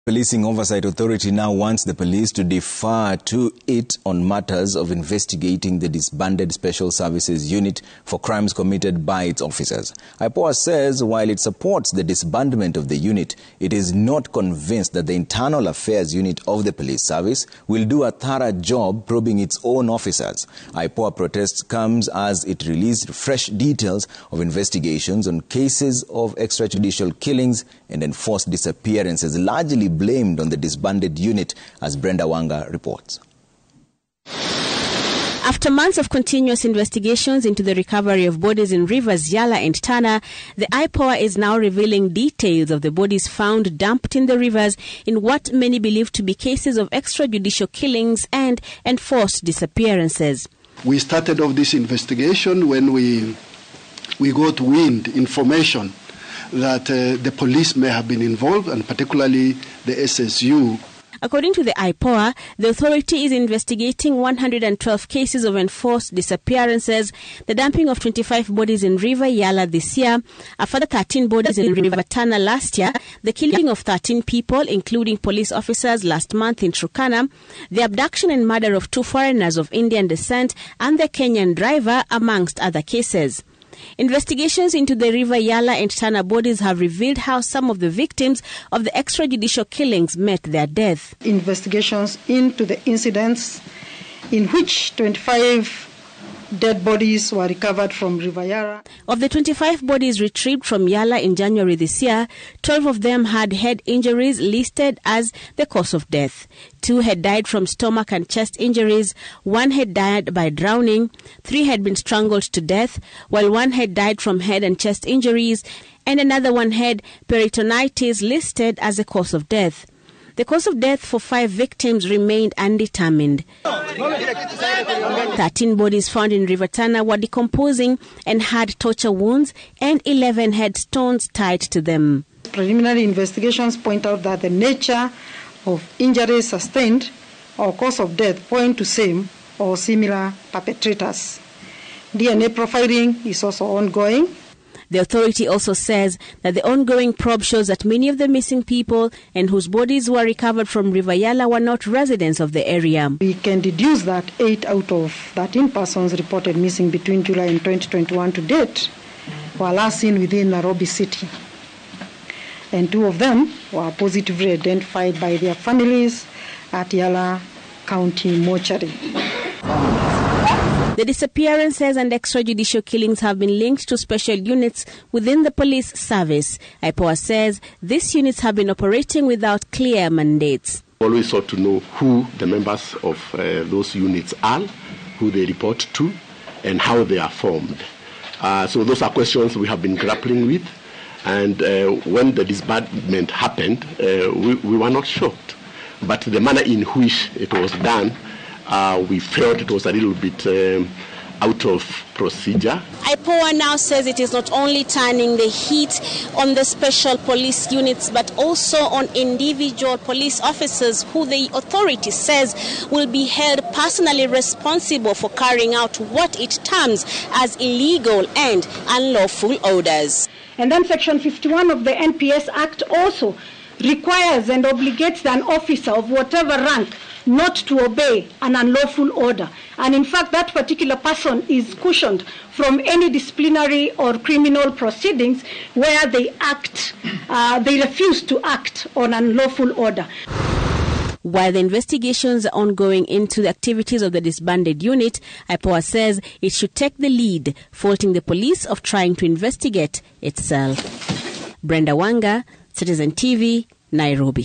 Policing Oversight Authority now wants the police to defer to it on matters of investigating the disbanded Special Services Unit for crimes committed by its officers. IPOA says while it supports the disbandment of the unit, it is not convinced that the Internal Affairs Unit of the Police Service will do a thorough job probing its own officers. IPOA protests comes as it released fresh details of investigations on cases of extrajudicial killings and enforced disappearances, largely blamed on the disbanded unit, as Brenda Wanga reports. After months of continuous investigations into the recovery of bodies in rivers Yala and Tana, the IPOA is now revealing details of the bodies found dumped in the rivers in what many believe to be cases of extrajudicial killings and enforced disappearances. We started off this investigation when we got wind information that the police may have been involved, and particularly the SSU. According to the IPOA, the authority is investigating 112 cases of enforced disappearances, the dumping of 25 bodies in River Yala this year, a further 13 bodies in River Tana last year, the killing of 13 people, including police officers, last month in Turkana, the abduction and murder of 2 foreigners of Indian descent and the Kenyan driver, amongst other cases. Investigations into the River Yala and Tana bodies have revealed how some of the victims of the extrajudicial killings met their death. Investigations into the incidents in which 25 dead bodies were recovered from River Yala. Of the 25 bodies retrieved from Yala in January this year, 12 of them had head injuries listed as the cause of death. 2 had died from stomach and chest injuries, 1 had died by drowning, 3 had been strangled to death, while 1 had died from head and chest injuries, and another 1 had peritonitis listed as the cause of death. The cause of death for 5 victims remained undetermined. 13 bodies found in River Tana were decomposing and had torture wounds, and 11 had stones tied to them. Preliminary investigations point out that the nature of injuries sustained or cause of death point to same or similar perpetrators. DNA profiling is also ongoing. The authority also says that the ongoing probe shows that many of the missing people and whose bodies were recovered from River Yala were not residents of the area. We can deduce that 8 out of 13 persons reported missing between July and 2021 to date were last seen within Nairobi City. And 2 of them were positively identified by their families at Yala County Mortuary. The disappearances and extrajudicial killings have been linked to special units within the police service. IPOA says these units have been operating without clear mandates. Always sought to know who the members of those units are, who they report to, and how they are formed. So those are questions we have been grappling with. And when the disbandment happened, we were not shocked. But the manner in which it was done, we felt it was a little bit out of procedure. IPOA now says it is not only turning the heat on the special police units, but also on individual police officers who the authority says will be held personally responsible for carrying out what it terms as illegal and unlawful orders. And then Section 51 of the NPS Act also requires and obligates an officer of whatever rank not to obey an unlawful order. And in fact, that particular person is cushioned from any disciplinary or criminal proceedings where they refuse to act on unlawful order. While the investigations are ongoing into the activities of the disbanded unit, IPOA says it should take the lead, faulting the police of trying to investigate itself. Brenda Wanga, Citizen TV, Nairobi.